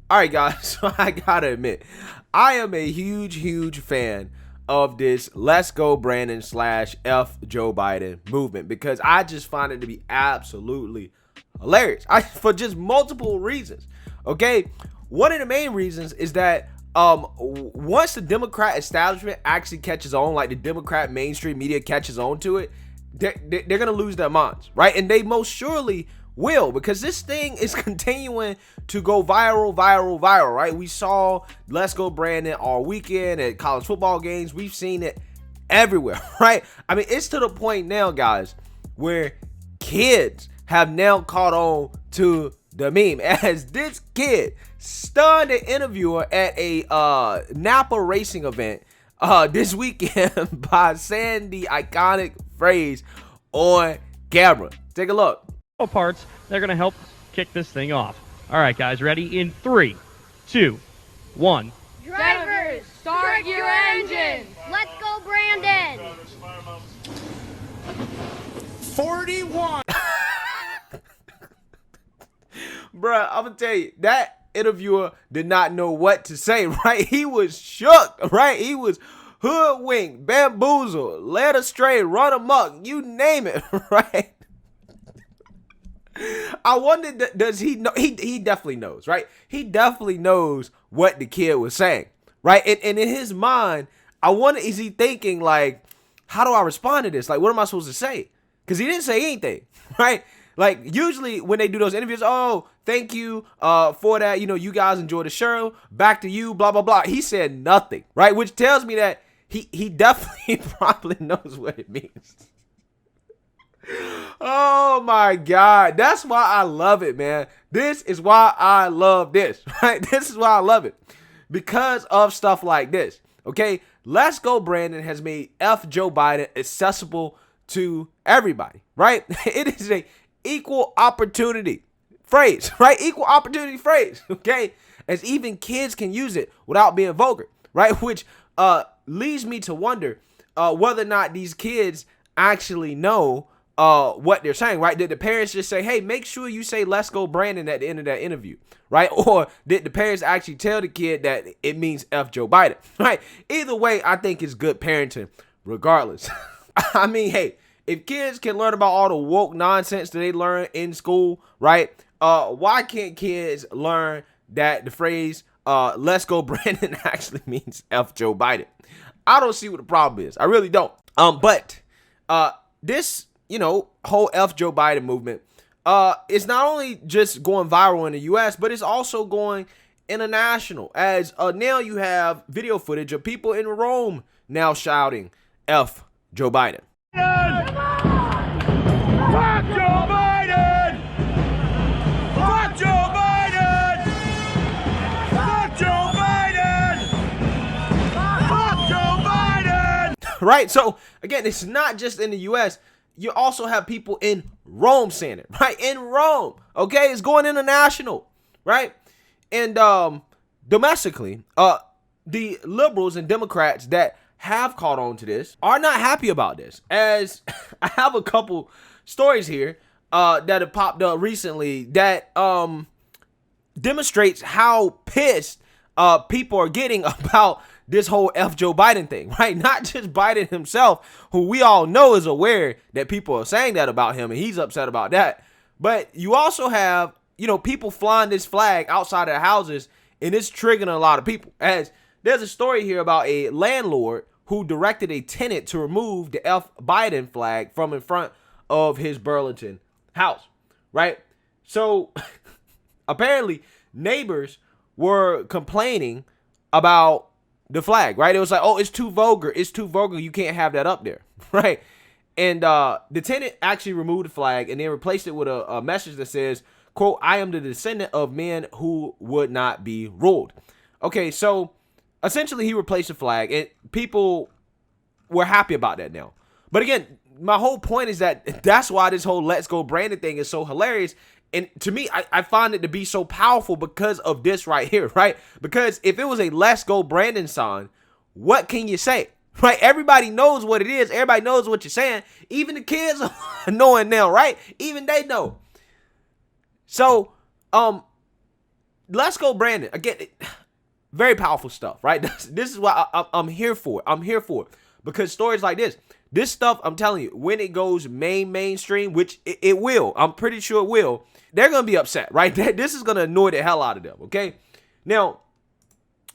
All right, guys, so I gotta admit, I am a huge fan of this Let's Go Brandon / F Joe Biden movement because I just find it to be absolutely hilarious. For just multiple reasons. Okay, one of the main reasons is that once the Democrat establishment actually catches on, like the Democrat mainstream media catches on to it, they're gonna lose their minds, right? And they most surely will, because this thing is continuing to go viral, right? We saw Let's Go Brandon all weekend at college football games. We've seen it everywhere, right? I mean, it's to the point now, guys, where kids have now caught on to the meme, as this kid stunned an interviewer at a NAPA racing event this weekend by saying the iconic phrase on camera. Take a look. Parts, they're going to help kick this thing off. All right, guys, ready? In 3, 2, 1. Drivers, start your engines. Let's go, Brandon. 41. Bruh, I'm gonna tell you, that interviewer did not know what to say, right? He was shook, right? He was hoodwinked, bamboozled, led astray, run amok, you name it, right? I wonder, does he know? He definitely knows, right? He definitely knows what the kid was saying, right? And in his mind, I wonder, is he thinking like, how do I respond to this? Like, what am I supposed to say? Because he didn't say anything, right? Like, usually when they do those interviews, oh, thank you for that. You know, you guys enjoy the show. Back to you, blah, blah, blah. He said nothing, right? Which tells me that he definitely probably knows what it means. Oh, my God. That's why I love it, man. This is why I love this, right? This is why I love it. Because of stuff like this, okay? Let's Go Brandon has made F Joe Biden accessible to everybody, right? It is a equal opportunity phrase, right? Equal opportunity phrase, okay? As even kids can use it without being vulgar, right? Which leads me to wonder whether or not these kids actually know what they're saying, right? Did the parents just say, hey, make sure you say Let's Go Brandon at the end of that interview, right? Or did the parents actually tell the kid that it means F Joe Biden, right? Either way, I think it's good parenting regardless. I mean, hey, if kids can learn about all the woke nonsense that they learn in school, right? Why can't kids learn that the phrase Let's Go Brandon actually means F Joe Biden? I don't see what the problem is. I really don't. But this, you know, whole F Joe Biden movement is not only just going viral in the US, but it's also going international, as now you have video footage of people in Rome now shouting F Joe Biden. Fuck Joe Biden! Fuck Joe Biden! Fuck Joe Biden! Fuck Joe Biden! Right? So, again, it's not just in the US. You also have people in Rome saying it, right? In Rome, okay? It's going international, right? And domestically, the liberals and Democrats that have caught on to this are not happy about this, as I have a couple stories here that have popped up recently that demonstrates how pissed people are getting about this whole F Joe Biden thing, right? Not just Biden himself, who we all know is aware that people are saying that about him and he's upset about that, but you also have, you know, people flying this flag outside of their houses, and it's triggering a lot of people. As there's a story here about a landlord who directed a tenant to remove the F Biden flag from in front of his Burlington house, right? So apparently neighbors were complaining about the flag, right? It was like, oh, it's too vulgar. It's too vulgar. You can't have that up there, right? And the tenant actually removed the flag and then replaced it with a message that says, quote, I am the descendant of men who would not be ruled. Okay, so essentially he replaced the flag and people were happy about that now. But again, my whole point is that that's why this whole Let's Go Brandon thing is so hilarious. And to me, I find it to be so powerful because of this right here, right? Because if it was a Let's Go Brandon sign, what can you say? Right? Everybody knows what it is. Everybody knows what you're saying. Even the kids are knowing now, right? Even they know. So, let's go, Brandon. Again, very powerful stuff, right? This is what I'm here for. I'm here for it. Because stories like this stuff, I'm telling you, when it goes mainstream, which it will, I'm pretty sure it will, they're going to be upset, right? This is going to annoy the hell out of them, okay? Now,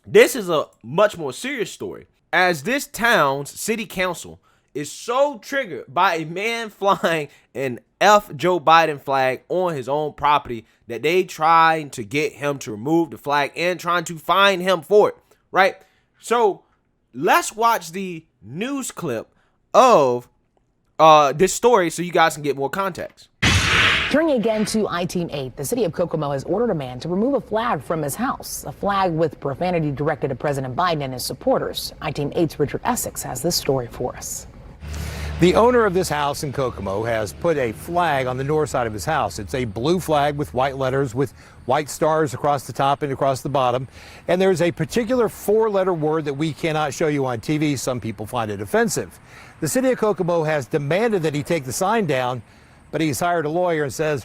this is a much more serious story, as this town's city council is so triggered by a man flying an F Joe Biden flag on his own property that they trying to get him to remove the flag and trying to fine him for it, right? So let's watch the news clip of this story so you guys can get more context. Turning again to I-Team 8, the city of Kokomo has ordered a man to remove a flag from his house, a flag with profanity directed at President Biden and his supporters. I-Team 8's Richard Essex has this story for us. The owner of this house in Kokomo has put a flag on the north side of his house. It's a blue flag with white letters with white stars across the top and across the bottom. And there's a particular 4-letter word that we cannot show you on TV. Some people find it offensive. The city of Kokomo has demanded that he take the sign down, but he's hired a lawyer and says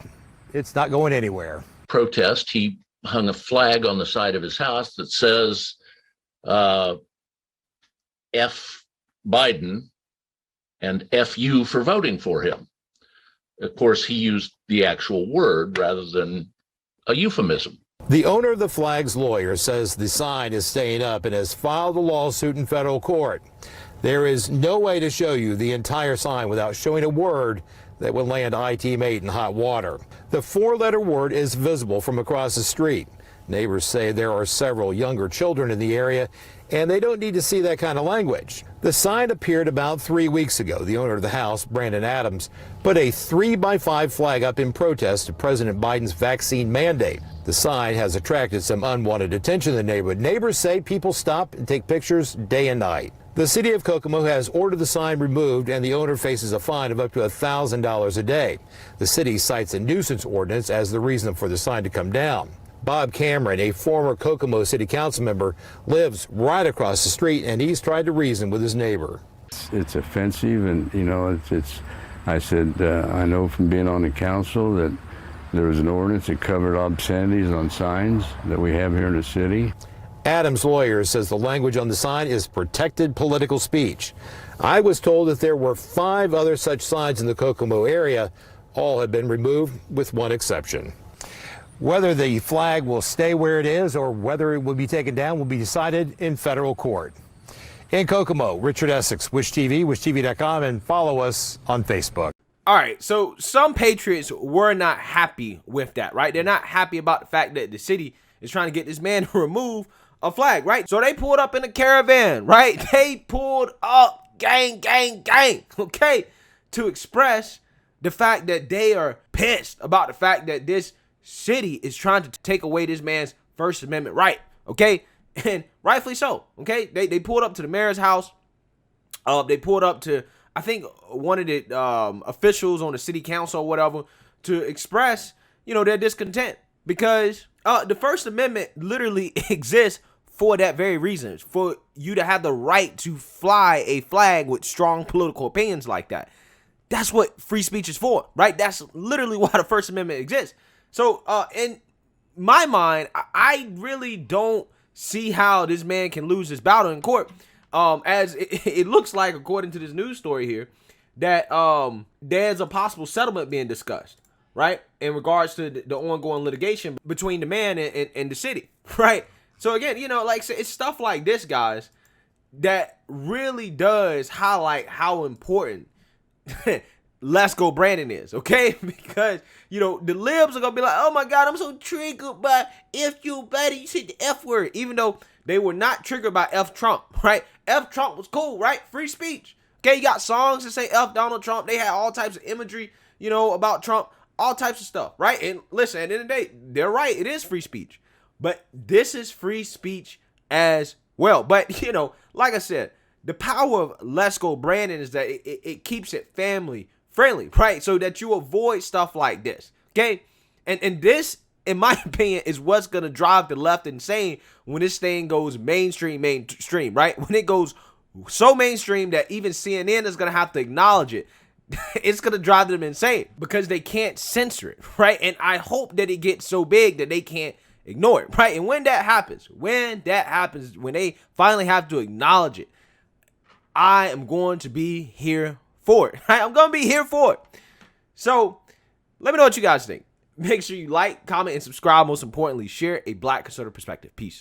it's not going anywhere. Protest, he hung a flag on the side of his house that says F Biden and F you for voting for him. Of course, he used the actual word rather than a euphemism. The owner of the flag's lawyer says the sign is staying up and has filed a lawsuit in federal court. There is no way to show you the entire sign without showing a word that would land I-Team 8 in hot water. The 4-letter word is visible from across the street. Neighbors say there are several younger children in the area, and they don't need to see that kind of language. The sign appeared about 3 weeks ago. The owner of the house, Brandon Adams, put a 3x5 flag up in protest of President Biden's vaccine mandate. The sign has attracted some unwanted attention in the neighborhood. Neighbors say people stop and take pictures day and night. The city of Kokomo has ordered the sign removed, and the owner faces a fine of up to $1,000 a day. The city cites a nuisance ordinance as the reason for the sign to come down. Bob Cameron, a former Kokomo city council member, lives right across the street, and he's tried to reason with his neighbor. It's offensive, and you know, I said, I know from being on the council that there was an ordinance that covered obscenities on signs that we have here in the city. Adams' lawyer says the language on the sign is protected political speech. I was told that there were 5 other such signs in the Kokomo area. All have been removed with one exception. Whether the flag will stay where it is or whether it will be taken down will be decided in federal court. In Kokomo, Richard Essex, Wish TV, wishtv.com, and follow us on Facebook. All right, so some patriots were not happy with that, right? They're not happy about the fact that the city is trying to get this man to remove a flag, right? So they pulled up in a caravan, right? They pulled up, gang, okay, to express the fact that they are pissed about the fact that this city is trying to take away this man's First Amendment right, okay? And rightfully so, okay? They pulled up to the mayor's house. They pulled up to, I think, one of the officials on the city council or whatever to express, you know, their discontent. Because the First Amendment literally exists for that very reason, for you to have the right to fly a flag with strong political opinions like that. That's what free speech is for, right? That's literally why the First Amendment exists. So in my mind, I really don't see how this man can lose this battle in court. As it looks like, according to this news story here, that there's a possible settlement being discussed, right, in regards to the ongoing litigation between the man and the city, right? So again, you know, like, it's stuff like this, guys, that really does highlight how important Let's Go Brandon is, okay? Because, you know, the libs are gonna be like, oh my God, I'm so triggered by F you, buddy. You said the F word, even though they were not triggered by F Trump, right? F Trump was cool, right? Free speech. Okay, you got songs that say F Donald Trump. They had all types of imagery, you know, about Trump, all types of stuff, right? And listen, at the end of the day, they're right. It is free speech. But this is free speech as well. But, you know, like I said, the power of Let's Go Brandon is that it keeps it family friendly, right? So that you avoid stuff like this, okay? And this, in my opinion, is what's going to drive the left insane when this thing goes mainstream, right? When it goes so mainstream that even CNN is going to have to acknowledge it. It's going to drive them insane because they can't censor it, right? And I hope that it gets so big that they can't ignore it, right? And when that happens, when they finally have to acknowledge it, I am going to be here for it. Right? I'm going to be here for it. So let me know what you guys think. Make sure you like, comment, and subscribe. Most importantly, share a Black conservative perspective. Peace.